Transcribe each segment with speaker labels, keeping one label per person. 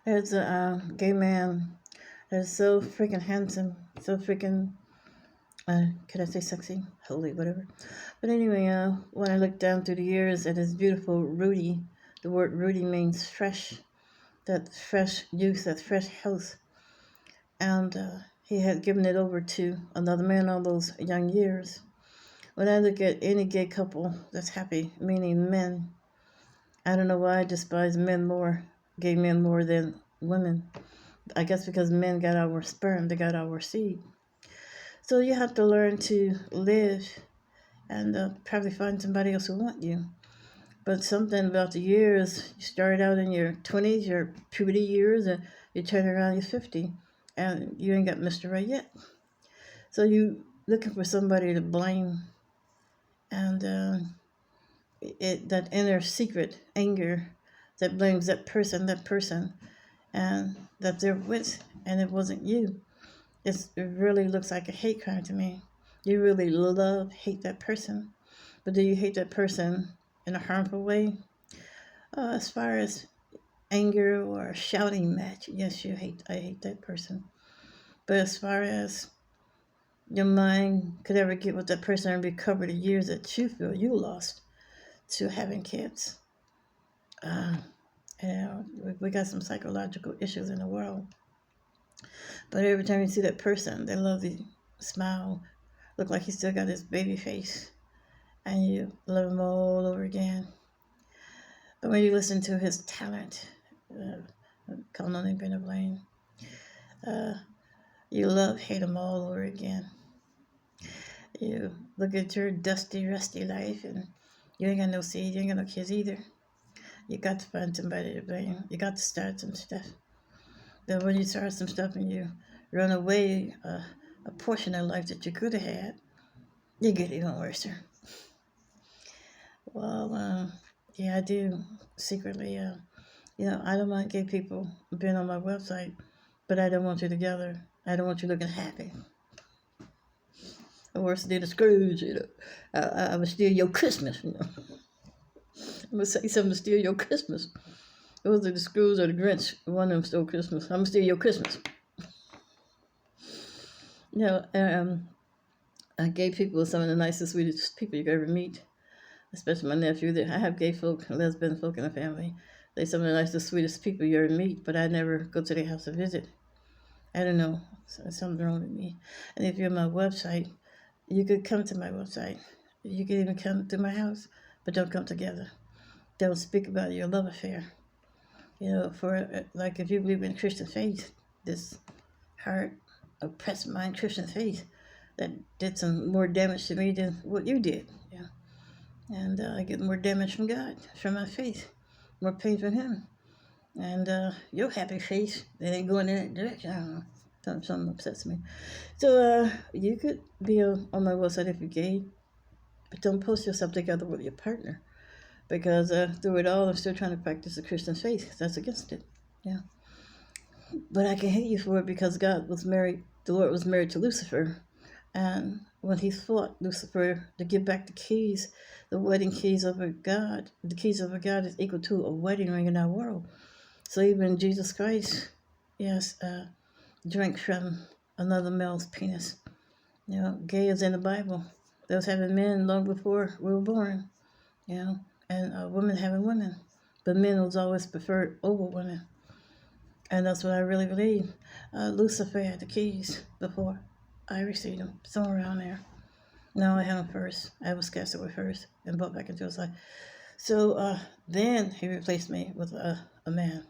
Speaker 1: There's a gay man that's so freaking handsome, so freaking, can I say sexy? Holy, whatever. But anyway, when I look down through the years at his beautiful Rudy, the word Rudy means fresh, that fresh youth, that fresh health. And he had given it over to another man all those young years. When I look at any gay couple that's happy, meaning men, I don't know why I despise men more, gay men more than women. I guess because men got our sperm, they got our seed. So you have to learn to live and probably find somebody else who want you. But something about the years, you start out in your 20s, your puberty years, and you turn around, you're 50, and you ain't got Mr. Right yet. So you looking for somebody to blame, and that inner secret anger that blames that person, and that they're with, and it wasn't you. It really looks like a hate crime to me. You really hate that person, but do you hate that person in a harmful way? As far as anger or shouting match, yes, I hate that person. But as far as your mind could ever get with that person and recover the years that you feel you lost to having kids, we got some psychological issues in the world. But every time you see that person, they love the smile, look like he still got his baby face, and you love him all over again. But when you listen to his talent, calling on him, Brenda Blaine, you hate him all over again. You look at your dusty, rusty life, and you ain't got no seed, you ain't got no kids either. You got to find somebody to blame. You got to start some stuff. Then when you start some stuff and you run away a portion of life that you could have had, you get even worse. Well, yeah, I do secretly. I don't mind gay people being on my website, but I don't want you together. I don't want you looking happy. Or worse than the Scrooge, I'm going to steal your Christmas, I'm going to say something to steal your Christmas. It was the Scrooge or the Grinch. One of them stole Christmas. I'm going to steal your Christmas. Gay people are some of the nicest, sweetest people you could ever meet. Especially my nephew. I have gay folk, lesbian folk in the family. They're some of the nicest, sweetest people you ever meet, but I never go to their house to visit. I don't know. Something's wrong with me. And if you're on my website, you could come to my website. You could even come to my house, but don't come together. Don't speak about your love affair. Like if you believe in Christian faith, this hard, oppressed mind Christian faith that did some more damage to me than what you did. Yeah. And I get more damage from God, from my faith, more pain from Him. And your happy face, that ain't going in that direction. I don't know. Something upsets me. So you could be on my website if you're gay, but don't post yourself together with your partner. Because through it all, I'm still trying to practice the Christian faith. That's against it. Yeah. But I can hate you for it because the Lord was married to Lucifer. And when he fought Lucifer to give back the keys, the wedding keys of God, the keys of God is equal to a wedding ring in our world. So even Jesus Christ, yes, drank from another male's penis. Gay is in the Bible. They was having men long before we were born, and women having women. But men was always preferred over women. And that's what I really believe. Lucifer had the keys before I received them, somewhere around there. No, I had them first. I was cast away first and brought back into his life. So then he replaced me with a man.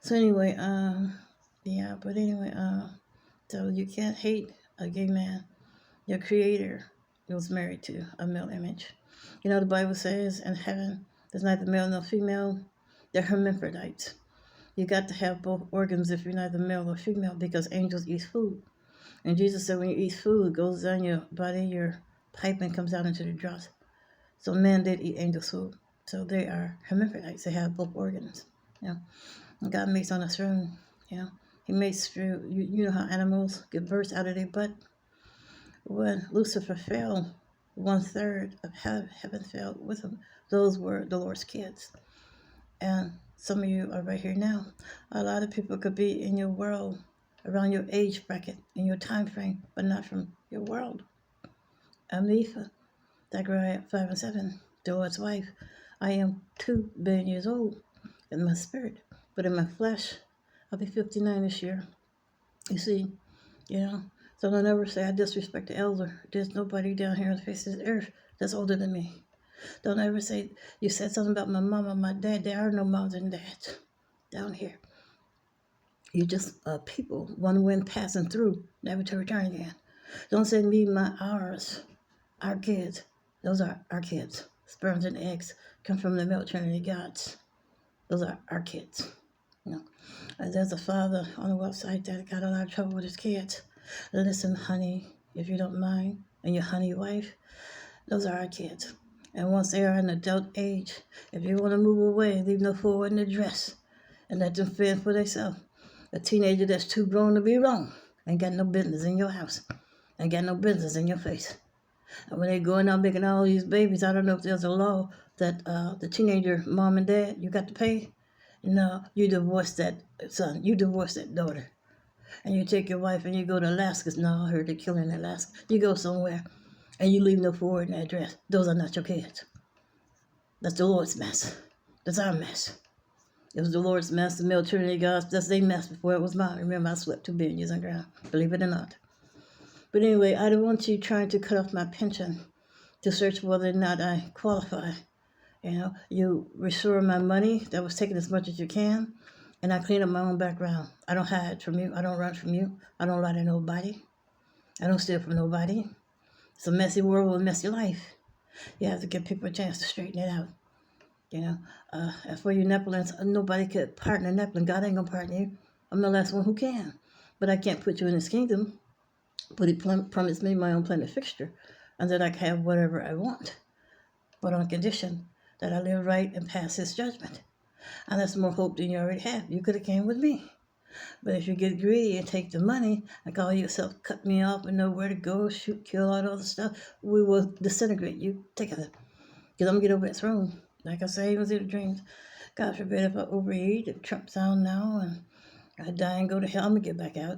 Speaker 1: So anyway, so you can't hate a gay man. Your creator was married to a male image. The Bible says in heaven, there's neither male nor female. They're hermaphrodites. You got to have both organs if you're neither male or female because angels eat food. And Jesus said when you eat food, it goes down your body, your pipe, and comes out into the dross. So men did eat angels' food. So they are hermaphrodites. They have both organs. And God makes on a throne. He makes through, you know how animals give birth out of their butt? When Lucifer fell, 1/3 of heaven fell with him. Those were the Lord's kids. And Some of you are right here now. A lot of people could be in your world, around your age bracket, in your time frame, but not from your world. I'm Lifa, Zechariah 5 and 7, the Lord's wife. I am 2 billion years old in my spirit, but in my flesh, I'll be 59 this year. You see, so don't ever say I disrespect the elder. There's nobody down here on the face of the earth that's older than me. Don't ever say you said something about my mom or my dad. There are no moms and dads down here. You just people, one wind passing through, never to return again. Don't say me, my, ours, our kids. Those are our kids. Sperms and eggs come from the male Trinity gods. Those are our kids. There's a father on the website that got a lot of trouble with his kids. Listen, honey, if you don't mind, and your honey wife, those are our kids. And once they are an adult age, if you want to move away, leave no fool in the dress and let them fend for themselves. A teenager that's too grown to be wrong ain't got no business in your house, ain't got no business in your face. And when they going out making all these babies, I don't know if there's a law that the teenager mom and dad, you got to pay. No, you divorce that son, you divorce that daughter. And you take your wife and you go to Alaska. No, I heard they're killing in Alaska. You go somewhere and you leave no forward in address. Those are not your kids. That's the Lord's mess. That's our mess. It was the Lord's mess, the male Trinity gods. That's their mess before it was mine. Remember, I slept 2 billion years on ground, believe it or not. But anyway, I don't want you trying to cut off my pension to search whether or not I qualify. You restore my money that was taken as much as you can, and I clean up my own background. I don't hide from you. I don't run from you. I don't lie to nobody. I don't steal from nobody. It's a messy world with a messy life. You have to give people a chance to straighten it out. And for you Nephilims, nobody could pardon a Nephilim. God ain't gonna pardon you. I'm the last one who can. But I can't put you in his kingdom. But he promised me my own planet fixture, and that I can have whatever I want, but on condition that I live right and pass his judgment. And that's more hope than you already have. You could have came with me. But if you get greedy and take the money and call yourself, cut me off and know where to go, shoot, kill, all that other stuff, we will disintegrate you together. Because I'm going to get over that throne. Like I say, it was in the dreams. God forbid if I overeat, if Trump's on now, and I die and go to hell, I'm going to get back out.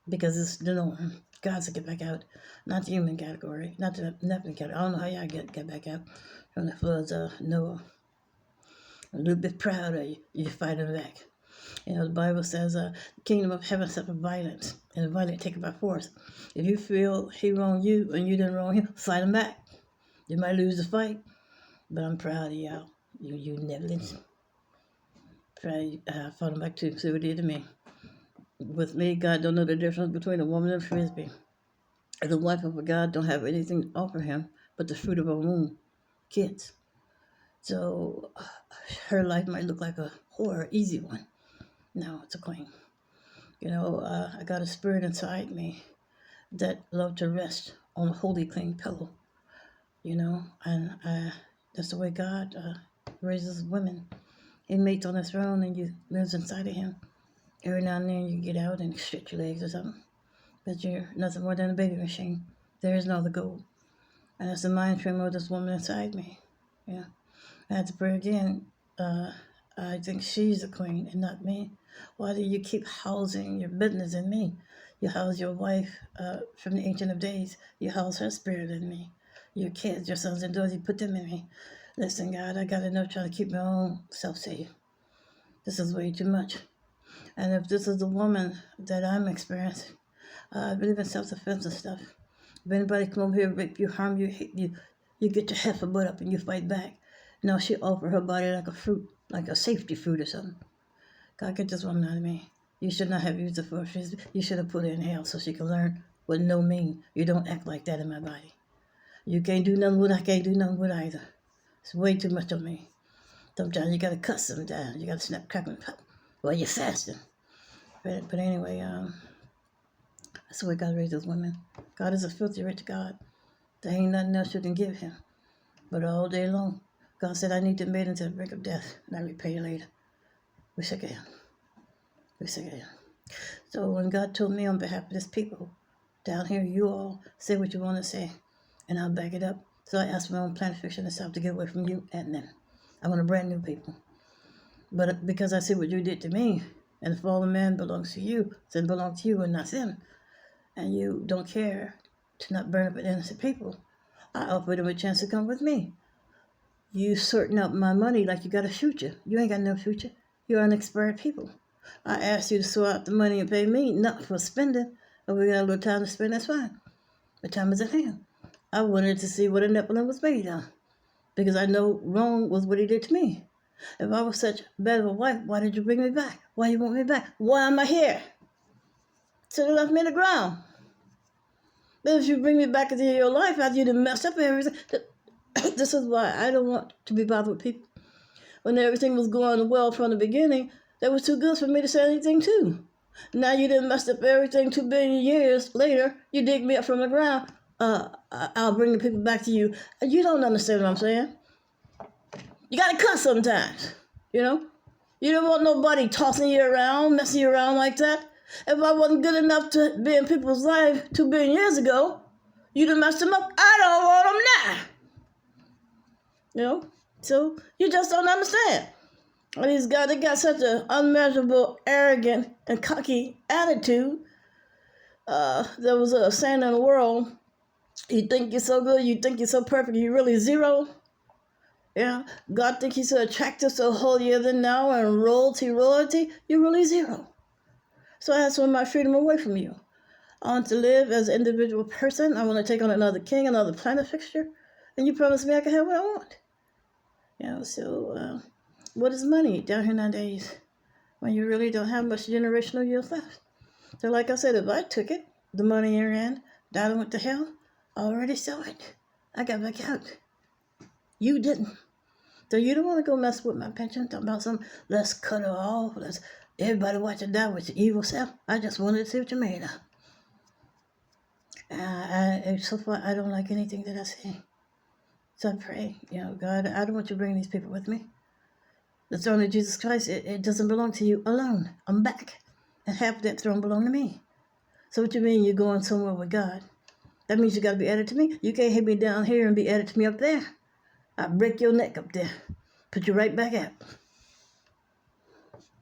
Speaker 1: Because it's the norm. God's to get back out. Not the human category. Not the Nephilim category. I don't know how y'all get back out from the floods of Noah. I'm a little bit proud of you. You're fighting back. The Bible says, the kingdom of heaven suffered violence, and the violent take it by force. If you feel he wronged you and you didn't wrong him, fight him back. You might lose the fight, but I'm proud of y'all. You Nephilims. Proud I fought him back too. See what he did to me. With me, God don't know the difference between a woman and a frisbee. And the wife of a God don't have anything to offer him but the fruit of her womb, kids. So her life might look like a whore, easy one. No, it's a queen. I got a spirit inside me that loved to rest on a holy, clean pillow. And that's the way God raises women. He mates on his throne and you lives inside of him. Every now and then you get out and stretch your legs or something. But you're nothing more than a baby machine. There is no other goal. And that's the mind frame of this woman inside me. Yeah. I had to pray again. I think she's the queen and not me. Why do you keep housing your business in me? You house your wife from the Ancient of Days. You house her spirit in me. Your kids, your sons and daughters, you put them in me. Listen, God, I got enough trying to keep my own self safe. This is way too much. And if this is the woman that I'm experiencing, I believe in self-defense and stuff. If anybody come over here, rape you, harm you, hit you, you get your heifer butt up and you fight back. No, she offered her body like a fruit, like a safety fruit or something. God, get this woman out of me. You should not have used her for a frisbee. You should have put her in hell so she can learn what no mean. You don't act like that in my body. You can't do nothing with, I can't do nothing with either. It's way too much on me. Sometimes you got to cut them down. You got to snap, crack, and pop while you're fasting. But anyway, that's the way God raises women. God is a filthy rich God. There ain't nothing else you can give him. But all day long, God said, I need to made until the brink of death, and I repay you later. We sick of him. We sick of him. So when God told me on behalf of this people, down here, you all say what you want to say, and I'll back it up. So I asked my own planet fiction to stop to get away from you and them. I want a brand new people. But because I see what you did to me, and the fallen man belongs to you, sin belongs to you and not them, and you don't care to not burn up with innocent people, I offered them a chance to come with me. You sorting out my money like you got a future. You ain't got no future. You're unexpired people. I asked you to sort out the money and pay me, not for spending. If we got a little time to spend, that's fine. The time is at hand. I wanted to see what a Nephilim was made of, because I know wrong was what he did to me. If I was such bad of a wife, why did you bring me back? Why you want me back? Why am I here? Should have left me in the ground. But if you bring me back into your life after you done messed up everything, this is why I don't want to be bothered with people. When everything was going well from the beginning, that was too good for me to say anything to. Now you done messed up everything 2 billion years later, you dig me up from the ground, I'll bring the people back to you. You don't understand what I'm saying. You gotta cut sometimes, you know? You don't want nobody tossing you around, messing you around like that. If I wasn't good enough to be in people's life 2 billion years ago, you done messed them up. I don't want them now. You know? So you just don't understand. These guys, they got such an unmeasurable, arrogant, and cocky attitude. There was a saying in the world, you think you're so good, you think you're so perfect, you're really zero. Yeah, God think he's so attractive, so holier than thou, and royalty, you're really zero. So I ask for my freedom away from you. I want to live as an individual person. I want to take on another king, another planet fixture, and you promise me I can have what I want. You know, so what is money down here nowadays when you really don't have much generational years left? So like I said, if I took it, the money in your hand, died and went to hell, I already saw it. I got back out. You didn't. So you don't want to go mess with my pension, talking about some, let's cut it off, let's everybody watch it die with your evil self. I just wanted to see what you made of. So far, I don't like anything that I see. So I pray, you know, God, I don't want you to bring these people with me. The throne of Jesus Christ, it doesn't belong to you alone. I'm back. And half that throne belongs to me. So what you mean you're going somewhere with God? That means you got to be added to me. You can't hit me down here and be added to me up there. I break your neck up there. Put you right back out.